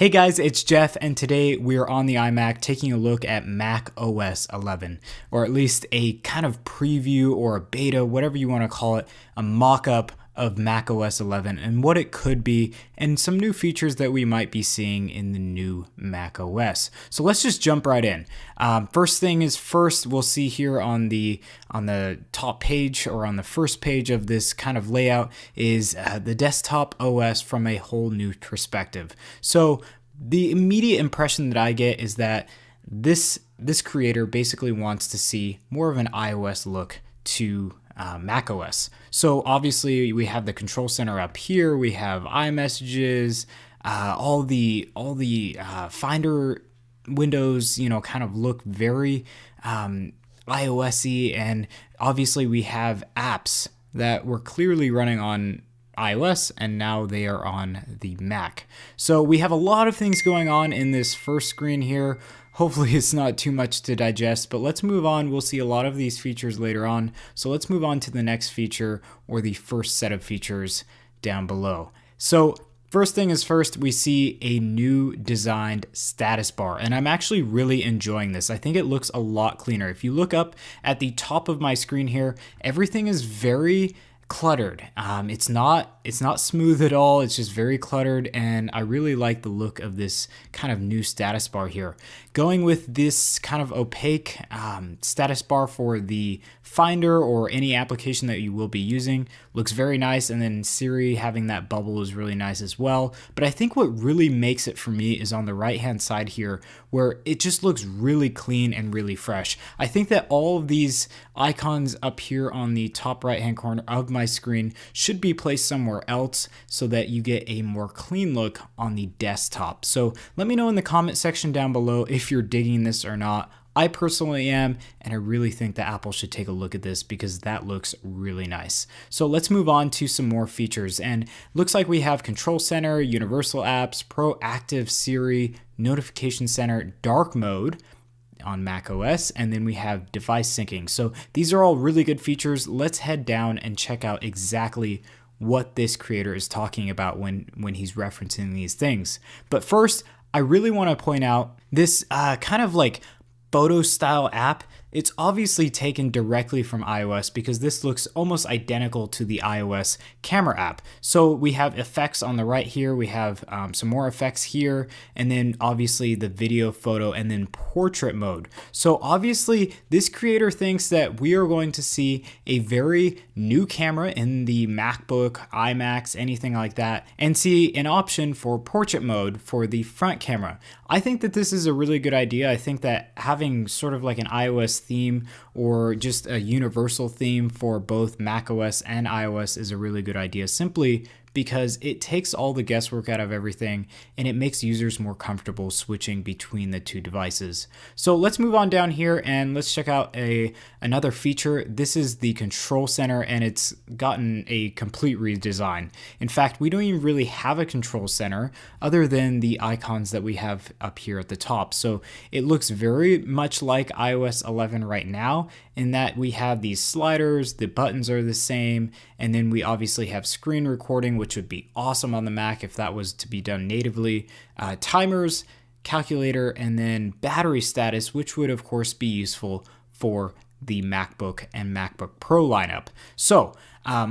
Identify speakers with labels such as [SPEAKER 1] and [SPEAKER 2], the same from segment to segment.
[SPEAKER 1] Hey guys, it's Jeff, and today we're on the iMac taking a look at macOS 11, or at least a kind of preview or a beta, whatever you want to call it, a mock-up of macOS 11 and what it could be, and some new features that we might be seeing in the new macOS. So let's just jump right in. First thing is first, we'll see here on the top page or on the first page of this kind of layout is the desktop OS from a whole new perspective. So the immediate impression that I get is that this creator basically wants to see more of an iOS look to macOS. So obviously we have the control center up here, we have iMessages, all the Finder windows, kind of look very iOS-y, and obviously we have apps that were clearly running on iOS and now they are on the Mac. So we have a lot of things going on in this first screen here. Hopefully it's not too much to digest, but let's move on. We'll see a lot of these features later on. So let's move on to the next feature, or the first set of features down below. So first thing is first, we see a new designed status bar, and I'm actually really enjoying this. I think it looks a lot cleaner. If you look up at the top of my screen here, everything is very cluttered. It's not smooth at all. It's just very cluttered, and I really like the look of this kind of new status bar here. Going with this kind of opaque status bar for the Finder or any application that you will be using looks very nice, and then Siri having that bubble is really nice as well. But I think what really makes it for me is on the right hand side here, where it just looks really clean and really fresh. I think that all of these icons up here on the top right hand corner of my screen should be placed somewhere else so that you get a more clean look on the desktop. So let me know in the comment section down below if you're digging this or not. I personally am, and I really think that Apple should take a look at this because that looks really nice. So let's move on to some more features, and looks like we have Control Center, Universal Apps, Proactive Siri, Notification Center, Dark Mode on macOS, and then we have device syncing. So these are all really good features. Let's head down and check out exactly what this creator is talking about when he's referencing these things. But first, I really want to point out this kind of like photo style app. It's obviously taken directly from iOS because this looks almost identical to the iOS camera app. So we have effects on the right here, we have some more effects here, and then obviously the video, photo, and then portrait mode. So obviously this creator thinks that we are going to see a very new camera in the MacBook, iMacs, anything like that, and see an option for portrait mode for the front camera. I think that this is a really good idea. I think that having sort of like an iOS theme or just a universal theme for both macOS and iOS is a really good idea, simply because it takes all the guesswork out of everything and it makes users more comfortable switching between the two devices. So let's move on down here and let's check out another feature. This is the Control Center, and it's gotten a complete redesign. In fact, we don't even really have a Control Center other than the icons that we have up here at the top. So it looks very much like iOS 11 right now, in that we have these sliders, the buttons are the same, and then we obviously have screen recording, which would be awesome on the Mac if that was to be done natively, timers, calculator, and then battery status, which would of course be useful for the MacBook and MacBook Pro lineup. So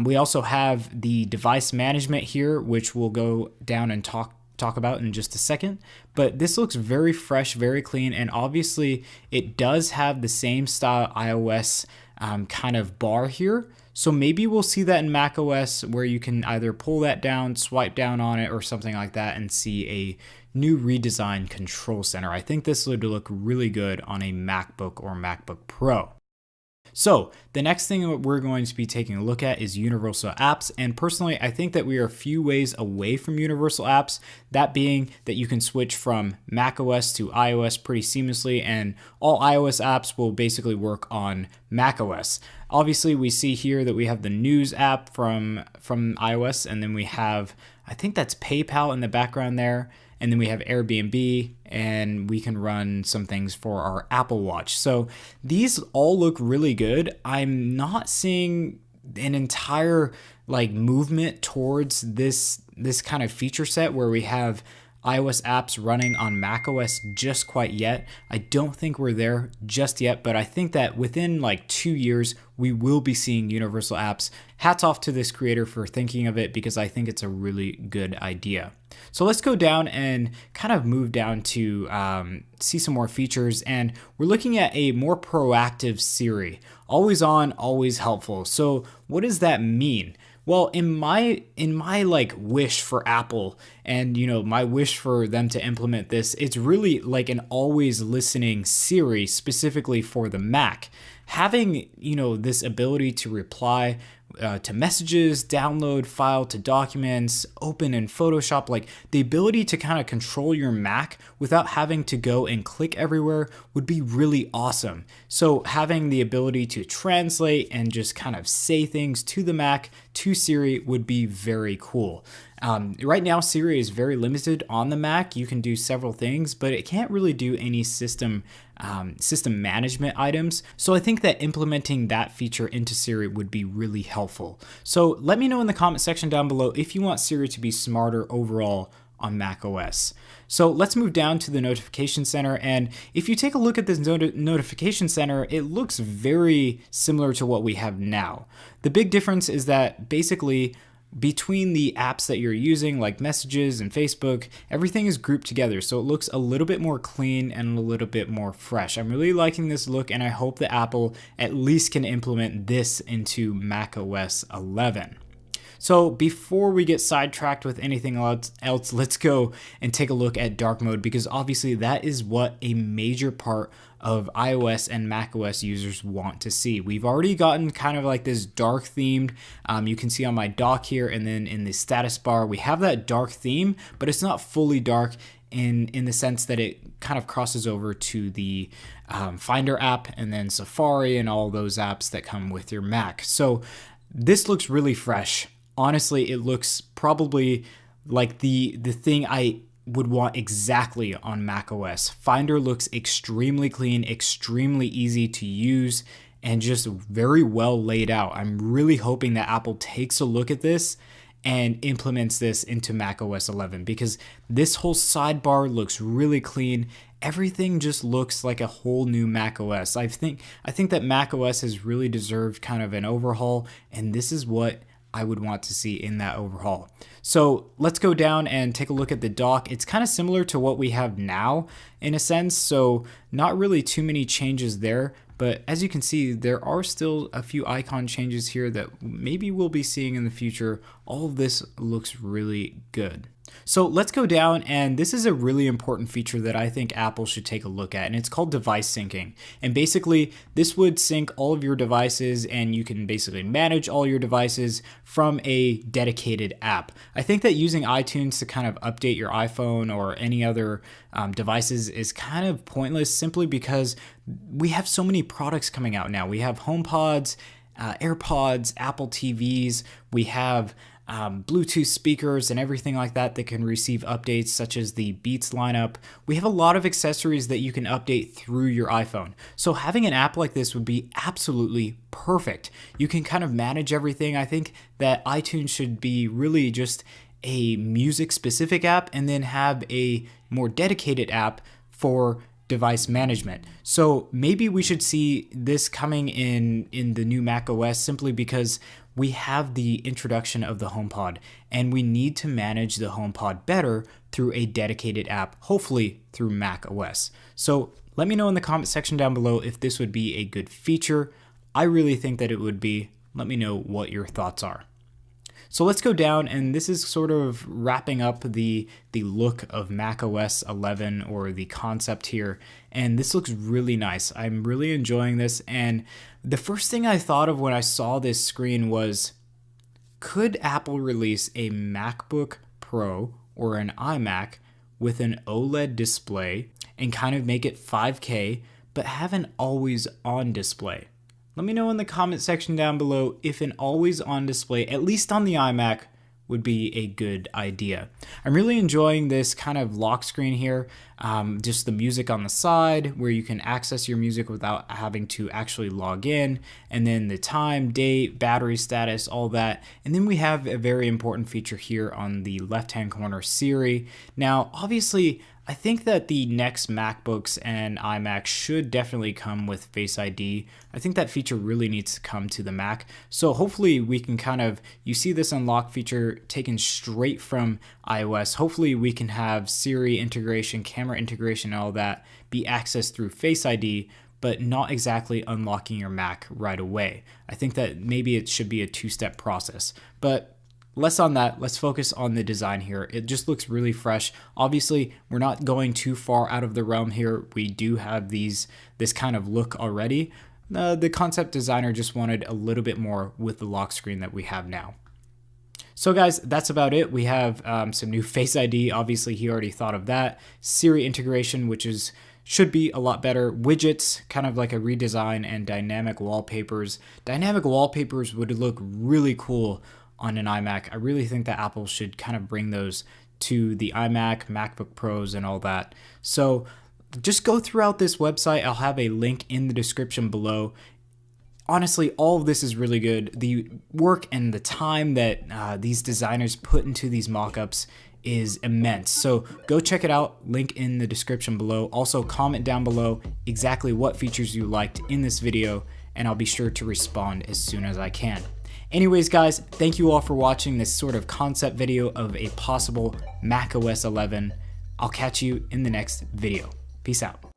[SPEAKER 1] we also have the device management here, which we'll go down and talk about in just a second, but this looks very fresh, very clean, and obviously it does have the same style iOS kind of bar here. So maybe we'll see that in macOS, where you can either pull that down, swipe down on it, or something like that, and see a new redesigned Control Center. I think this would look really good on a MacBook or MacBook Pro. So the next thing that we're going to be taking a look at is Universal Apps, and personally I think that we are a few ways away from Universal Apps, that being that you can switch from macOS to iOS pretty seamlessly, and all iOS apps will basically work on macOS. Obviously we see here that we have the News app from iOS, and then we have, I think that's PayPal in the background there, and then we have Airbnb, and we can run some things for our Apple Watch. So these all look really good. I'm not seeing an entire like movement towards this kind of feature set where we have iOS apps running on macOS just quite yet. I don't think we're there just yet, but I think that within like 2 years, we will be seeing universal apps. Hats off to this creator for thinking of it because I think it's a really good idea. So let's go down and kind of move down to see some more features. And we're looking at a more proactive Siri. Always on, always helpful. So what does that mean? Well, in my like wish for Apple and my wish for them to implement this, it's really like an always listening Siri specifically for the Mac. Having this ability to reply to messages, download file to documents, open in Photoshop, like the ability to kind of control your Mac without having to go and click everywhere would be really awesome. So having the ability to translate and just kind of say things to the Mac, to Siri, would be very cool. Right now, Siri is very limited on the Mac. You can do several things, but it can't really do any system management items. So I think that implementing that feature into Siri would be really helpful. So let me know in the comment section down below if you want Siri to be smarter overall on macOS. So let's move down to the notification center. And if you take a look at this notification center, it looks very similar to what we have now. The big difference is that basically between the apps that you're using, like Messages and Facebook, everything is grouped together. So it looks a little bit more clean and a little bit more fresh. I'm really liking this look, and I hope that Apple at least can implement this into macOS 11. So before we get sidetracked with anything else, let's go and take a look at dark mode, because obviously that is what a major part of iOS and macOS users want to see. We've already gotten kind of like this dark themed, you can see on my dock here, and then in the status bar, we have that dark theme, but it's not fully dark in the sense that it kind of crosses over to the Finder app and then Safari and all those apps that come with your Mac. So this looks really fresh. Honestly, it looks probably like the thing I would want exactly on macOS. Finder looks extremely clean, extremely easy to use, and just very well laid out. I'm really hoping that Apple takes a look at this and implements this into macOS 11, because this whole sidebar looks really clean. Everything just looks like a whole new macOS. I think that macOS has really deserved kind of an overhaul, and this is what I would want to see in that overhaul. So let's go down and take a look at the dock. It's kind of similar to what we have now in a sense, so not really too many changes there. But as you can see, there are still a few icon changes here that maybe we'll be seeing in the future. All of this looks really good. So let's go down, and this is a really important feature that I think Apple should take a look at, and it's called device syncing. And basically, this would sync all of your devices, and you can basically manage all your devices from a dedicated app. I think that using iTunes to kind of update your iPhone or any other devices is kind of pointless, simply because we have so many products coming out now. We have HomePods, AirPods, Apple TVs, we have Bluetooth speakers and everything like that that can receive updates, such as the Beats lineup. We have a lot of accessories that you can update through your iPhone. So having an app like this would be absolutely perfect. You can kind of manage everything. I think that iTunes should be really just a music specific app, and then have a more dedicated app for device management. So maybe we should see this coming in the new macOS, simply because we have the introduction of the HomePod, and we need to manage the HomePod better through a dedicated app, hopefully through macOS. So let me know in the comment section down below if this would be a good feature. I really think that it would be. Let me know what your thoughts are. So let's go down, and this is sort of wrapping up the look of macOS 11, or the concept here, and this looks really nice. I'm really enjoying this, and the first thing I thought of when I saw this screen was, could Apple release a MacBook Pro or an iMac with an OLED display and kind of make it 5K, but have an always-on display? Let me know in the comment section down below if an always-on display, at least on the iMac, would be a good idea. I'm really enjoying this kind of lock screen here, just the music on the side where you can access your music without having to actually log in, and then the time, date, battery status, all that. And then we have a very important feature here on the left-hand corner, Siri. Now, obviously, I think that the next MacBooks and iMac should definitely come with Face ID. I think that feature really needs to come to the Mac. So hopefully we can you see this unlock feature taken straight from iOS. Hopefully we can have Siri integration, camera integration, and all that be accessed through Face ID, but not exactly unlocking your Mac right away. I think that maybe it should be a two-step process. But less on that, let's focus on the design here. It just looks really fresh. Obviously, we're not going too far out of the realm here. We do have this kind of look already. The concept designer just wanted a little bit more with the lock screen that we have now. So guys, that's about it. We have some new Face ID. Obviously, he already thought of that. Siri integration, which should be a lot better. Widgets, kind of like a redesign, and dynamic wallpapers. Dynamic wallpapers would look really cool on an iMac. I really think that Apple should kind of bring those to the iMac, MacBook Pros, and all that. So just go throughout this website. I'll have a link in the description below. Honestly, all of this is really good. The work and the time that these designers put into these mockups is immense. So go check it out, link in the description below. Also comment down below exactly what features you liked in this video, and I'll be sure to respond as soon as I can. Anyways, guys, thank you all for watching this sort of concept video of a possible macOS 11. I'll catch you in the next video. Peace out.